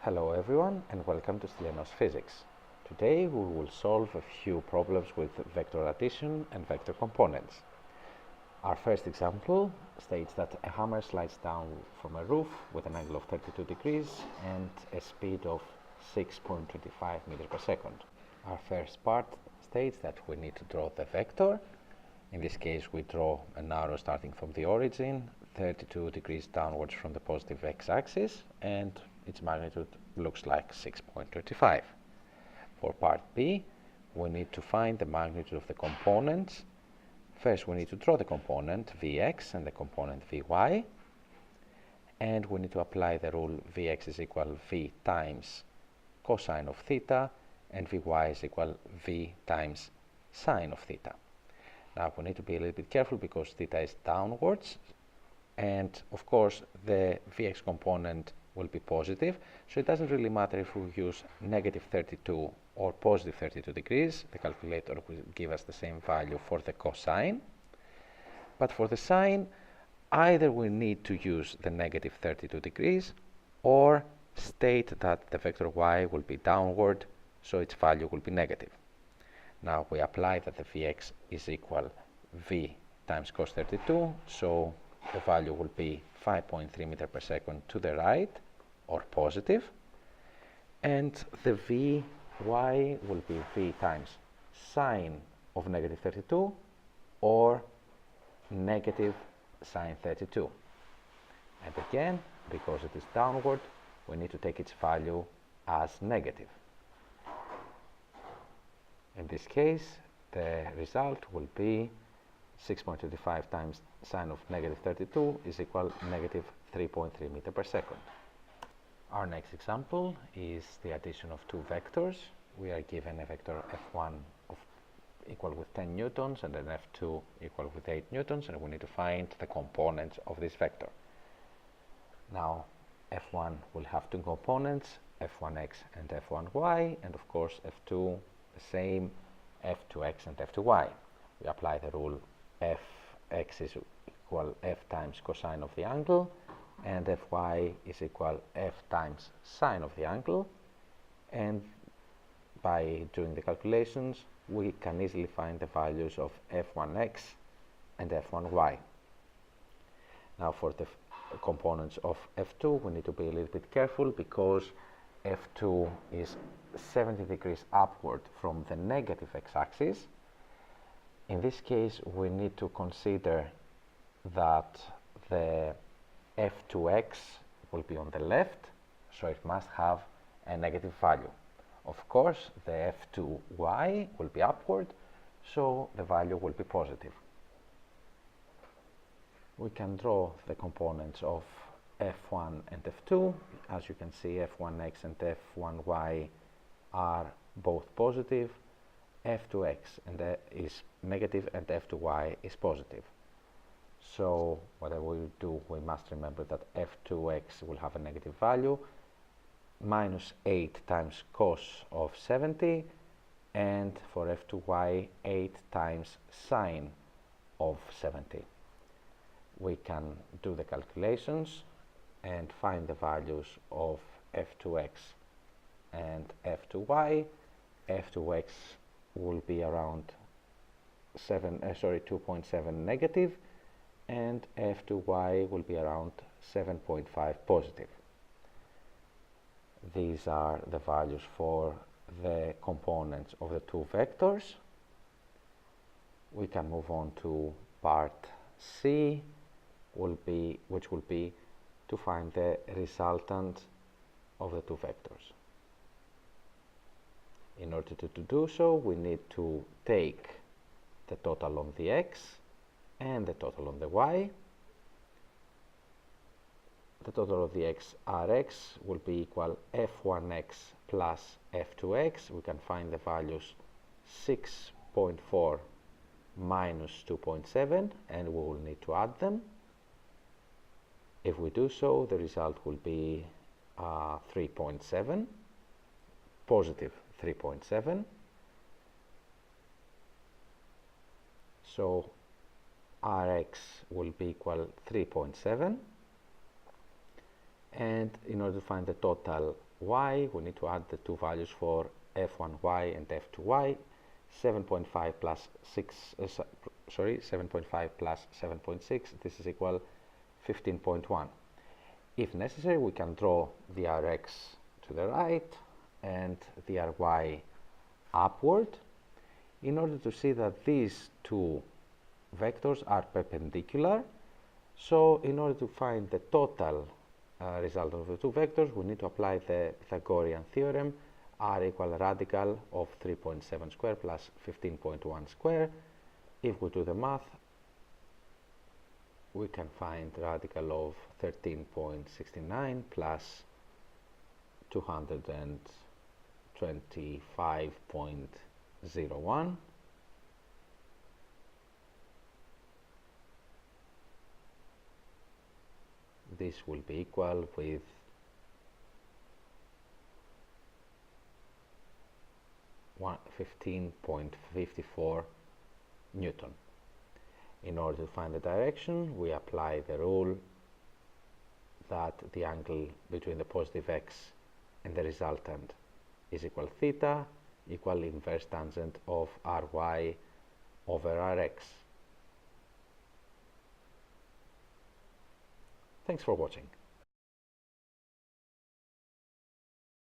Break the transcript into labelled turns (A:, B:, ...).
A: Hello everyone and welcome to Stylianos Physics. Today we will solve a few problems with vector addition and vector components. Our first example states that a hammer slides down from a roof with an angle of 32 degrees and a speed of 6.25 meters per second. Our first part states that we need to draw the vector. In this case we draw an arrow starting from the origin, 32 degrees downwards from the positive x-axis, and its magnitude looks like 6.25. For part B, we need to find the magnitude of the components. First, we need to draw the component Vx and the component Vy, and we need to apply the rule Vx is equal V times cosine of theta, and Vy is equal V times sine of theta. Now, we need to be a little bit careful because theta is downwards, and of course, the Vx component will be positive, so it doesn't really matter if we use negative 32 or positive 32 degrees. The calculator will give us the same value for the cosine. But for the sine, either we need to use the negative 32 degrees or state that the vector y will be downward, so its value will be negative. Now we apply that the Vx is equal V times cos 32, so the value will be 5.3 meters per second to the right, or positive, and the Vy will be V times sine of negative 32, or negative sine 32. And again, because it is downward, we need to take its value as negative. In this case, the result will be 6.25 times sine of negative 32 is equal negative 3.3 meters per second. Our next example is the addition of two vectors. We are given a vector F1 equal with 10 newtons and an F2 equal with 8 newtons, and we need to find the components of this vector. Now, F1 will have two components, F1x and F1y, and of course F2 the same, F2x and F2y. We apply the rule Fx is equal F times cosine of the angle, and Fy is equal F times sine of the angle, and by doing the calculations we can easily find the values of F1x and F1y. Now for the components of F2 we need to be a little bit careful because F2 is 70 degrees upward from the negative x-axis. In this case, we need to consider that the F2x will be on the left, so it must have a negative value. Of course, the F2y will be upward, so the value will be positive. We can draw the components of F1 and F2. As you can see, F1x and F1y are both positive. F2x is negative and F2y is positive. So whatever we do, we must remember that F2x will have a negative value, minus 8 times cos of 70, and for F2y, 8 times sine of 70. We can do the calculations and find the values of F2x and F2y. F2x will be around 2.7 negative, and F2y will be around 7.5 positive. These are the values for the components of the two vectors. We can move on to part C, which will be to find the resultant of the two vectors. In order to do so, we need to take the total on the x and the total on the y. The total of the x Rx will be equal F1x plus F2x. We can find the values 6.4 minus 2.7, and we will need to add them. If we do so, the result will be 3.7, positive 3.7. So Rx will be equal 3.7, and in order to find the total y, we need to add the two values for f1y and f2y. 7.5 plus 7.5 plus 7.6, this is equal 15.1. If necessary, we can draw the Rx to the right and the Ry upward in order to see that these two vectors are perpendicular. So in order to find the total result of the two vectors, we need to apply the Pythagorean theorem, r equal radical of 3.7 square plus 15.1 square. If we do the math, we can find radical of 13.69 plus 225.01. This will be equal with 15.54 Newton. In order to find the direction, we apply the rule that the angle between the positive x and the resultant is equal theta equal inverse tangent of Ry over Rx. Thanks for watching.